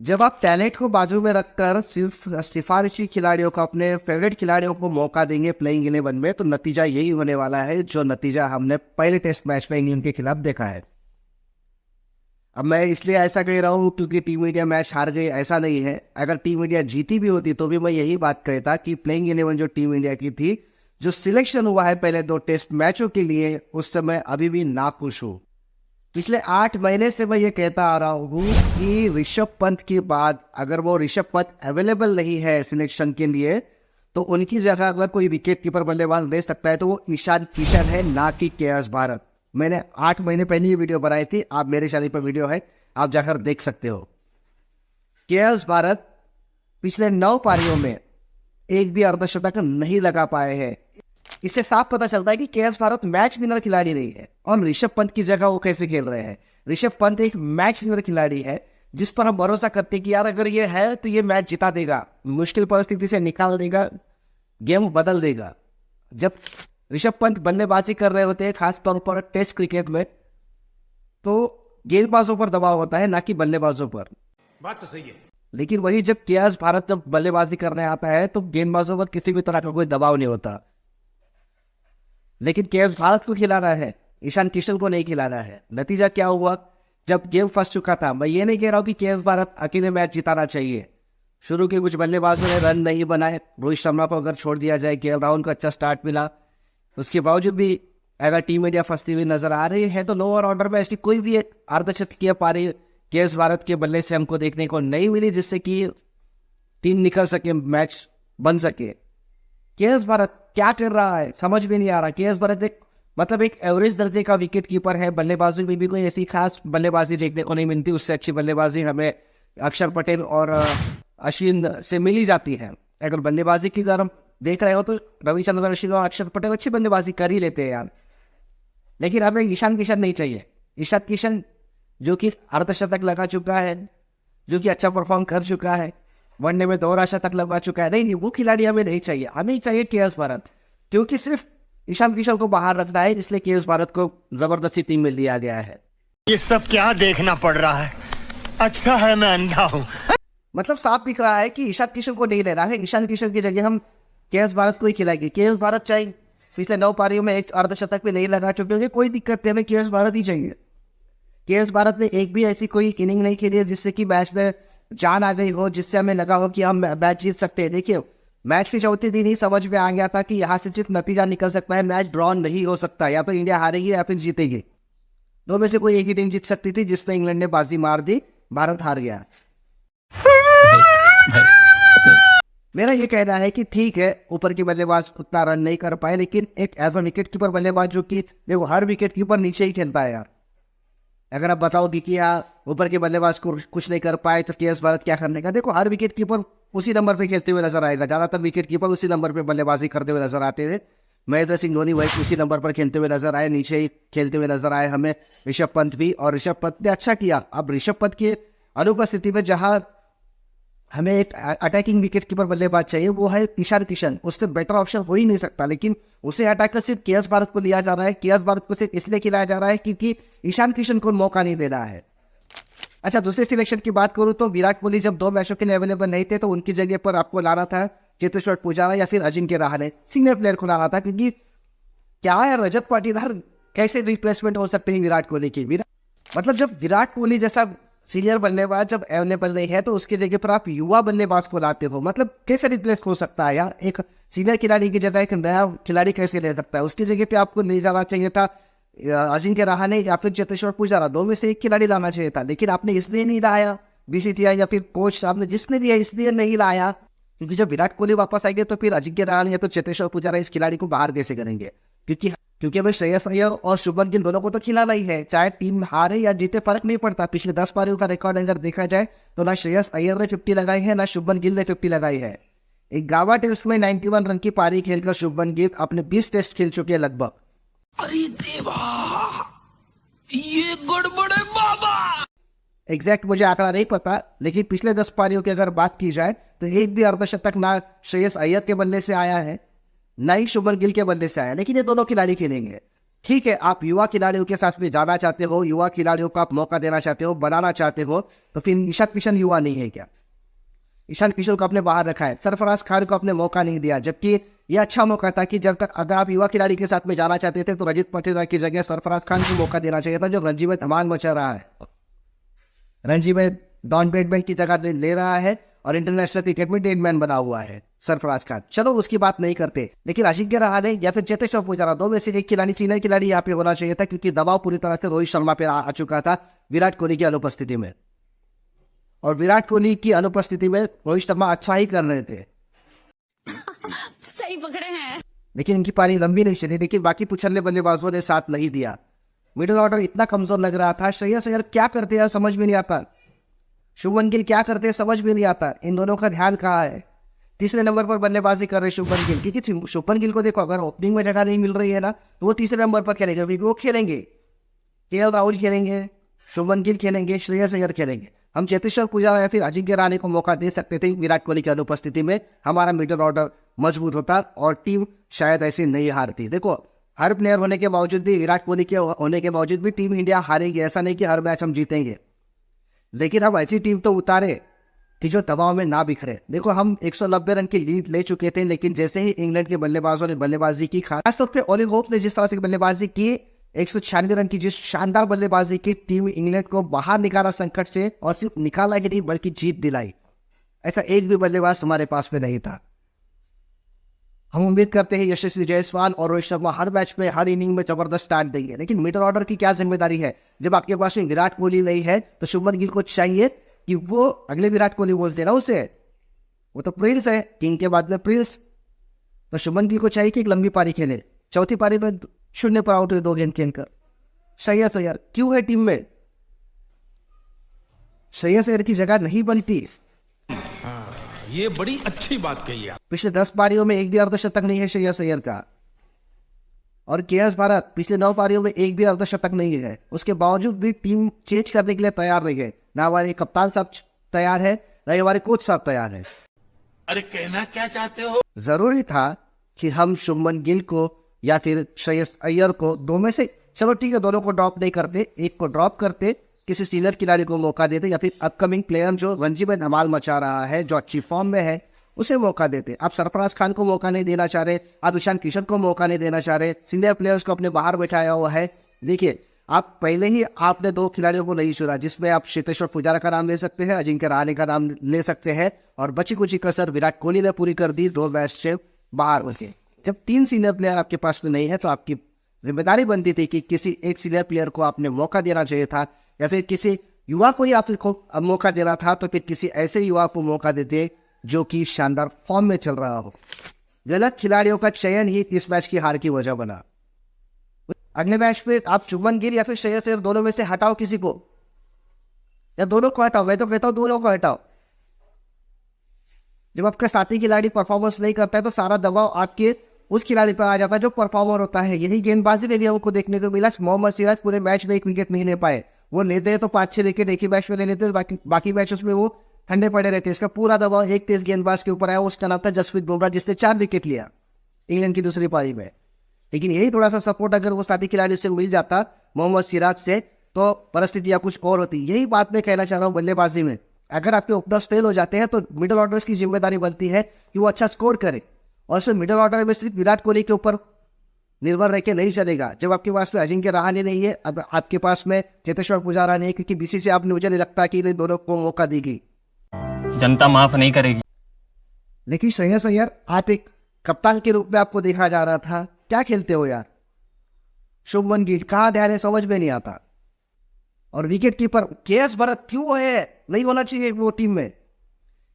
जब आप टैलेंट को बाजू में रखकर सिर्फ सिफारिशी खिलाड़ियों को, अपने फेवरेट खिलाड़ियों को मौका देंगे प्लेइंग 11 में, तो नतीजा यही होने वाला है जो नतीजा हमने पहले टेस्ट मैच में इंग्लैंड के खिलाफ देखा है। अब मैं इसलिए ऐसा कह रहा हूँ क्योंकि टीम इंडिया मैच हार गई, ऐसा नहीं है। अगर टीम इंडिया जीती भी होती तो भी मैं यही बात कहता कि प्लेइंग 11 जो टीम इंडिया की थी, जो सिलेक्शन हुआ है पहले 2 टेस्ट मैचों के लिए, उस समय अभी भी नाखुश हूँ। पिछले 8 महीने से मैं ये कहता आ रहा हूँ कि ऋषभ पंत के बाद अगर वो ऋषभ पंत अवेलेबल नहीं है सिलेक्शन के लिए, तो उनकी जगह अगर कोई विकेट कीपर बल्लेबाज ले सकता है तो वो ईशान किशन है, ना कि के.एस. भारत। मैंने 8 महीने पहले ये वीडियो बनाई थी, आप मेरे चैनल पर वीडियो है, आप जाकर देख सकते हो। के.एस. भारत पिछले 9 पारियों में एक भी अर्धशतक नहीं लगा पाए हैं। इससे साफ पता चलता है कि के.एस. भारत मैच विनर खिलाड़ी नहीं है, और ऋषभ पंत की जगह वो कैसे खेल रहे हैं। ऋषभ पंत एक मैच विनर खिलाड़ी है जिस पर हम भरोसा करते हैं कि यार अगर ये है तो ये मैच जिता देगा, मुश्किल परिस्थिति से निकाल देगा, गेम बदल देगा। जब ऋषभ पंत बल्लेबाजी कर रहे होते हैं, खासतौर पर टेस्ट क्रिकेट में, तो गेंदबाजों पर दबाव होता है, ना कि बल्लेबाजों पर। बात तो सही है। लेकिन वही जब के.एस. भारत जब बल्लेबाजी करने आता है तो गेंदबाजों पर किसी भी तरह का कोई दबाव नहीं होता। लेकिन के.एस. भारत को खिलाना है, ईशान किशन को नहीं खिलाना है। नतीजा क्या हुआ? जब गेम फंस चुका था, मैं ये नहीं कह रहा हूं कि के.एस. भारत अकेले मैच जिताना चाहिए। शुरू के कुछ बल्लेबाजों ने रन नहीं बनाए, रोहित शर्मा को अगर छोड़ दिया जाए, के.एल. राहुल को अच्छा स्टार्ट मिला, उसके बावजूद भी अगर टीम इंडिया फंसती हुई नजर आ रही है तो लोअर ऑर्डर में ऐसी कोई भी अर्धशतकीय पारी के.एस. भारत के बल्ले से हमको देखने को नहीं मिली जिससे कि टीम निकल सके, मैच बन सके। के.एस. भारत क्या कर रहा है समझ में नहीं आ रहा। के.एस. भारत एक एवरेज दर्जे का विकेट कीपर है। बल्लेबाजी में भी कोई ऐसी खास बल्लेबाजी देखने को नहीं मिलती, उससे अच्छी बल्लेबाजी हमें अक्षर पटेल और अश्विन से मिली जाती है। अगर बल्लेबाजी की तरफ देख रहे हो तो रविचंद्रन अश्विन और अक्षर पटेल अच्छी बल्लेबाजी कर ही लेते हैं यार। लेकिन हमें ईशान किशन नहीं चाहिए। ईशान किशन जो कि अर्धशतक लगा चुका है, जो कि अच्छा परफॉर्म कर चुका है, वनडे में 2 शतक लगवा चुका है, नहीं वो खिलाड़ी हमें नहीं चाहिए। हमें चाहिए के.एस. भारत, क्योंकि सिर्फ ईशान किशन को बाहर रखना है, इसलिए के.एस. भारत को जबरदस्ती टीम में लिया गया है। ये सब क्या देखना पड़ रहा है? अच्छा है मैं अंधा हूँ। मतलब साफ दिख रहा है कि ईशान किशन को नहीं लेना है। ईशान किशन की जगह हम के.एस. भारत को ही खिलाएंगे। के.एस. भारत चाहिए, पिछले 9 पारियों में एक अर्धशतक भी नहीं लगा चुके हैं, कोई दिक्कत नहीं, हमें के.एस. भारत ही चाहिए। के.एस. भारत ने एक भी ऐसी कोई इनिंग नहीं खेली है जिससे कि मैच में जान आ गई हो, जिससे हमें लगा हो कि हम मैच जीत सकते हैं। देखिए, मैच के चौथे दिन ही समझ में आ गया था कि यहाँ से सिर्फ नतीजा निकल सकता है, मैच ड्रॉ नहीं हो सकता। या तो इंडिया हारेगी या फिर जीतेगी, दो में से कोई एक ही टीम जीत सकती थी, जिसमें इंग्लैंड ने बाजी मार दी, भारत हार गया। मेरा ये कहना है कि ठीक है, ऊपर के बल्लेबाज उतना रन नहीं कर पाए, लेकिन एक एज अ विकेट कीपर बल्लेबाज, जो कि देखो हर विकेट कीपर नीचे ही खेलता है यार। अगर आप बताओगे कि यार ऊपर के बल्लेबाज को कुछ नहीं कर पाए तो के.एस. भारत क्या करने का, देखो हर विकेट कीपर उसी नंबर पे खेलते हुए नजर आएगा। ज्यादातर विकेट कीपर उसी नंबर पे बल्लेबाजी करते हुए नजर आते थे। महेंद्र सिंह धोनी वही उसी नंबर पर खेलते हुए नजर आए, नीचे ही खेलते हुए नजर आए हमें ऋषभ पंत भी, और ऋषभ पंत ने अच्छा किया। अब ऋषभ पंत की अनुपस्थिति में जहां हमें एक अटैकिंग विकेट कीपर बल्लेबाज चाहिए, वो है ईशान किशन। उससे बेटर ऑप्शन हो ही नहीं सकता, लेकिन उसे हटाकर सिर्फ के.एस. भारत को लिया जा रहा है। के.एस. भारत को सिर्फ इसलिए खिलाया जा रहा है क्योंकि ईशान किशन को मौका नहीं देना है। अच्छा, दूसरे सिलेक्शन की बात करूं तो विराट कोहली जब 2 मैचों के लिए अवेलेबल नहीं थे तो उनकी जगह पर आपको लाना था चेतेश्वर पुजारा या फिर अजिंक्य रहाणे, सीनियर प्लेयर को लाना था। क्योंकि क्या है, रजत पाटीदार कैसे रिप्लेसमेंट हो सकते हैं विराट कोहली की? मतलब जब विराट कोहली जैसा सीनियर बल्लेबाज जब अवेलेबल नहीं है तो उसकी जगह पर आप युवा बल्लेबाज को लाते हो, मतलब कैसे रिप्लेस हो सकता है यार? एक सीनियर खिलाड़ी की जगह एक नया खिलाड़ी कैसे ले सकता है? उसकी जगह पे आपको ले जाना चाहिए था अजिंक्य रहाणे या फिर चेतेश्वर पुजारा, 2 में से एक खिलाड़ी लाना चाहिए था। लेकिन आपने इसलिए नहीं लाया, बीसीसीआई या फिर कोच साहब ने जिसने भी है इसलिए नहीं लाया, क्योंकि जब विराट कोहली वापस आएंगे तो फिर अजिंक्य रहाणे या तो चेतेश्वर पुजारा इस खिलाड़ी को बाहर कैसे करेंगे? क्योंकि हमें श्रेयस अय्यर और शुभमन गिल दोनों को तो खिलाना ही है, चाहे टीम हारे या जीते फर्क नहीं पड़ता। पिछले 10 पारियों का रिकॉर्ड अगर देखा जाए तो ना श्रेयस अय्यर ने 50 लगाई है, ना शुभमन गिल ने 50 लगाई है। एक गावा टेस्ट में 91 रन की पारी खेलकर शुभमन गिल अपने 20 टेस्ट खेल चुके हैं लगभग। अरे देवा, ये गड़बड़ है बाबा। एग्जैक्ट मुझे आंकड़ा नहीं पता, लेकिन पिछले 10 पारियों की अगर बात की जाए तो एक भी अर्धशतक ना श्रेयस अय्यर के बल्ले से आया है, ना ही शुभमन गिल के बल्ले से आया। लेकिन ये दोनों खिलाड़ी खेलेंगे ठीक है, आप युवा खिलाड़ियों के साथ में जाना चाहते हो, युवा खिलाड़ियों को आप मौका देना चाहते हो, बनाना चाहते हो, तो फिर ईशान किशन युवा नहीं है क्या? ईशान किशन को आपने बाहर रखा है, सरफराज खान को आपने मौका नहीं दिया, जबकि यह अच्छा मौका था कि जब तक अगर आप युवा खिलाड़ी के साथ में जाना चाहते थे तो रजत पाटीदार की जगह सरफराज खान को मौका देना चाहिए था, जो रणजी में धमाल मचा रहा है, रणजी में डॉन ब्रैडमैन की जगह ले रहा है और इंटरनेशनल क्रिकेट में डेड मैन बना हुआ है सरफराज खान। चलो उसकी बात नहीं करते, लेकिन अजिंक्य रहाणे या फिर चेतेश्वर पुजारा, दो में से एक खिलाड़ी, सीनियर खिलाड़ी यहाँ पे होना चाहिए था, क्योंकि दबाव पूरी तरह से रोहित शर्मा पे आ चुका था विराट कोहली की अनुपस्थिति में, और विराट कोहली की अनुपस्थिति में रोहित शर्मा अच्छा ही कर रहे थे। सही पकड़े हैं। लेकिन इनकी पारी लंबी नहीं चली, लेकिन बाकी पिछले बल्लेबाजों ने साथ नहीं दिया। मिडिल ऑर्डर इतना कमजोर लग रहा था। श्रेयस अय्यर क्या करते हैं समझ में नहीं आता, शुभमन गिल क्या करते हैं समझ में नहीं आता, इन दोनों का ध्यान कहाँ है? तीसरे नंबर पर बल्लेबाजी कर रहे शुभमन गिल, क्योंकि शुभमन गिल को देखो, अगर ओपनिंग में जगह नहीं मिल रही है ना, तो वो तीसरे नंबर पर खेलेंगे, क्योंकि वो खेलेंगे, केएल राहुल खेलेंगे, शुभमन गिल खेलेंगे, श्रेयस अय्यर खेलेंगे। हम चेतेश्वर पुजारा या फिर अजिंक्य रहाणे को मौका दे सकते थे विराट कोहली की अनुपस्थिति में, हमारा मिडिल ऑर्डर मजबूत होता और टीम शायद ऐसी नहीं हारती। देखो, हर प्लेयर होने के बावजूद भी, विराट कोहली के होने के बावजूद भी टीम इंडिया हारेगी, ऐसा नहीं कि हर मैच हम जीतेंगे, लेकिन हम ऐसी टीम तो उतारे कि जो दबाव में ना बिखरे। देखो, हम 190 रन की लीड ले चुके थे, लेकिन जैसे ही इंग्लैंड के बल्लेबाजों ने बल्लेबाजी की, खासतौर पर ओली होप ने जिस तरह से बल्लेबाजी की, 196 रन की जिस शानदार बल्लेबाजी की, टीम इंग्लैंड को बाहर निकाला संकट से, और सिर्फ निकाला ही नहीं बल्कि जीत दिलाई। ऐसा एक भी बल्लेबाज हमारे पास में नहीं था। हम उम्मीद करते हैं यशस्वी जायसवाल और रोहित शर्मा हर मैच में, हर इनिंग में जबरदस्त स्टार्ट देंगे, लेकिन मिडिल ऑर्डर की क्या जिम्मेदारी है? जब आपके पास में विराट कोहली नहीं है तो शुभमन गिल को चाहिए कि वो, अगले विराट कोहली बोलते हैं ना उसे, वो तो प्रिंस है, किंग के बाद में प्रिंस, तो शुभमन गिल को चाहिए कि एक लंबी पारी खेले। चौथी पारी में 0 पर आउट हुए 2 गेंद खेलकर। श्रेयस अय्यर क्यों है टीम में? श्रेयस अय्यर की जगह नहीं बनती। ये बड़ी अच्छी बात कही आप। पिछले 10 पारियों में एक भी अर्धशतक नहीं है श्रेयस अय्यर का, और केएस भारत पिछले 9 पारियों में एक भी अर्धशतक नहीं है। उसके बावजूद भी टीम चेंज करने के लिए तैयार नहीं है, ना हमारे कप्तान साहब तैयार है, ना हमारे कोच साहब तैयार है। अरे कहना क्या चाहते हो? जरूरी था कि हम शुभमन गिल को या फिर श्रेयस अय्यर को, दो में से, चलो ठीक है, दोनों को ड्रॉप नहीं करते, एक को ड्रॉप करते, किसी सीनियर खिलाड़ी को मौका देते, या फिर अपकमिंग प्लेयर जो रणजी में धमाल मचा रहा है, जो अच्छी फॉर्म में है, उसे मौका देते। आप सरफराज खान को मौका नहीं देना चाह रहे, आप ईशान किशन को मौका नहीं देना चाह रहे, सीनियर प्लेयर्स को अपने बाहर बैठाया हुआ है। देखिए, आप पहले ही आपने 2 खिलाड़ियों को नहीं चुना, जिसमें आप चेतेश्वर पुजारा का नाम ले सकते हैं, अजिंक्य रहाणे का नाम ले सकते हैं, और बची कुची कसर विराट कोहली ने पूरी कर दी 2 मैच से बाहर होके। जब 3 सीनियर प्लेयर आपके पास में नहीं है, तो आपकी जिम्मेदारी बनती थी कि किसी एक सीनियर प्लेयर को आपने मौका देना चाहिए था, या फिर किसी युवा को ही आपको मौका देना था, तो फिर किसी ऐसे युवा को मौका देते जो कि शानदार फॉर्म में चल रहा हो। गलत खिलाड़ियों का चयन ही इस मैच की हार की वजह बना। अगले मैच में आप शुभमन गिल या फिर श्रेयस अय्यर, दोनों में से हटाओ किसी को, या दोनों को हटाओ। मैं तो कहता हूं दोनों को हटाओ। जब आपका साथी खिलाड़ी परफॉर्मेंस नहीं करता है, तो सारा दबाव आपके उस खिलाड़ी पर आ जाता है जो परफॉर्मर होता है। यही गेंदबाजी में भी हमको देखने को मिला। मोहम्मद सिराज पूरे मैच में 1 विकेट नहीं ले पाए। वो लेते हैं तो 5-6 विकेट एक ही मैच में ले लेते हैं, बाकी मैचेस में वो ठंडे पड़े रहते हैं। इसका पूरा दबाव एक तेज गेंदबाज के ऊपर आया, उसका नाम था जसप्रीत बुमराह, जिसने 4 विकेट लिया इंग्लैंड की दूसरी पारी में। लेकिन यही थोड़ा सा सपोर्ट अगर वो साथी खिलाड़ी से मिल जाता, मोहम्मद सिराज से, तो परिस्थितियां कुछ और होती। यही बात मैं कहना चाह रहा हूँ। बल्लेबाजी में अगर आपके ओपनर्स फेल हो जाते हैं, तो मिडिल ऑर्डर्स की जिम्मेदारी बनती है कि वो अच्छा स्कोर करे, और उसमें मिडिल ऑर्डर में सिर्फ विराट कोहली के ऊपर निर्भर रह के नहीं चलेगा। जब आपके पास में अजिंक्य रहाणे नहीं है, अब आपके पास में चेतेश्वर पुजारा नहीं है, क्योंकि बीसीसीआई आपने, मुझे नहीं लगता कि इन दोनों को मौका देगी, जनता माफ नहीं करेगी। लेकिन श्रेयस अय्यर, आप एक कप्तान के रूप में आपको देखा जा रहा था, क्या खेलते हो यार? शुभमन गिल कहाँ ध्यान है समझ में नहीं आता। और विकेट कीपर केएस भरत क्यों है? नहीं होना चाहिए वो टीम में।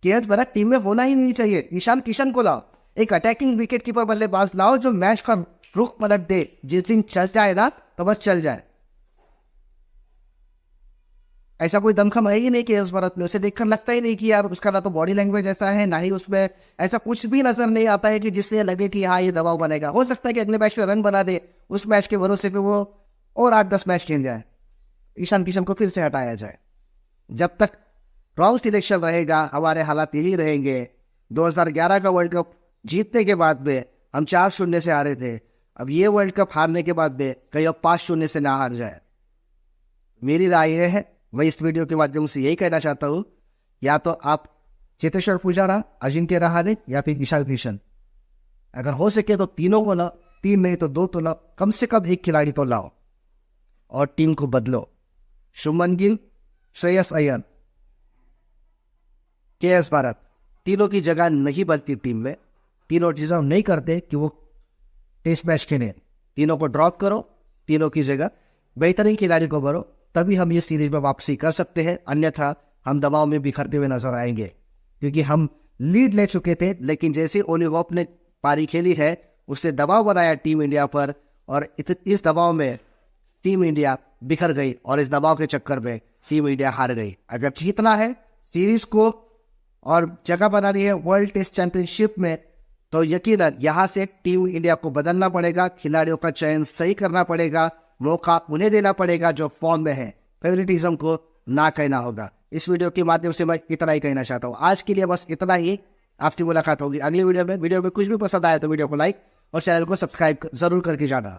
केएस भरत टीम में होना ही नहीं चाहिए। ईशान किशन को लाओ, एक अटैकिंग विकेट कीपर बल्लेबाज लाओ जो मैच का रुख पलट दे। जिस दिन चल जाए ना, तो बस चल जाए। ऐसा कोई दमखम है ही नहीं केएस भरत में। उसे देखकर लगता ही नहीं कि यार उसका ना तो बॉडी लैंग्वेज ऐसा है, ना ही उसमें ऐसा कुछ भी नजर नहीं आता है कि जिससे लगे कि हाँ ये दबाव बनेगा। हो सकता है कि अगले मैच में रन बना दे, उस मैच के भरोसे पे वो और 8-10 मैच खेल जाए, ईशान किशन को फिर से हटाया जाए। जब तक रॉन्ग सिलेक्शन रहेगा, हमारे हालात यही रहेंगे। 2011 का वर्ल्ड कप जीतने के बाद में हम 4-0 से हारे थे। अब ये वर्ल्ड कप हारने के बाद भी कहीं अब 5-0 से ना हार जाए। मेरी राय ये है, मैं इस वीडियो के माध्यम से यही कहना चाहता हूँ, या तो आप चेतेश्वर पुजारा, अजिंक्य रहाणे या फिर ईशान किशन, अगर हो सके तो तीनों को लाओ, 3 नहीं तो 2 तो लाओ, कम से कम एक खिलाड़ी तो लाओ और टीम को बदलो। शुभमन गिल, श्रेयस अय्यर, केएस भारत, तीनों की जगह नहीं बनती टीम में। तीनों डिजर्व नहीं करते कि वो टेस्ट मैच खेले। तीनों को ड्रॉप करो, तीनों की जगह बेहतरीन खिलाड़ी को भरो, तभी हम ये सीरीज में वापसी कर सकते हैं। अन्यथा हम दबाव में बिखरते हुए नजर आएंगे, क्योंकि हम लीड ले चुके थे, लेकिन जैसे ओली होप ने पारी खेली है उससे दबाव बनाया टीम इंडिया पर, और इस दबाव में टीम इंडिया बिखर गई और इस दबाव के चक्कर में टीम इंडिया हार गई। अगर जीतना है सीरीज को और जगह बनानी है वर्ल्ड टेस्ट चैंपियनशिप में, तो यकीनन यहाँ से टीम इंडिया को बदलना पड़ेगा, खिलाड़ियों का चयन सही करना पड़ेगा, मौका उन्हें देना पड़ेगा जो फॉर्म में है। फेवरेटिज्म को ना कहना होगा। इस वीडियो के माध्यम से मैं इतना ही कहना चाहता हूँ। आज के लिए बस इतना ही। आपसे मुलाकात होगी अगली वीडियो में। वीडियो में कुछ भी पसंद आया तो वीडियो को लाइक और चैनल को सब्सक्राइब जरूर करके जाना।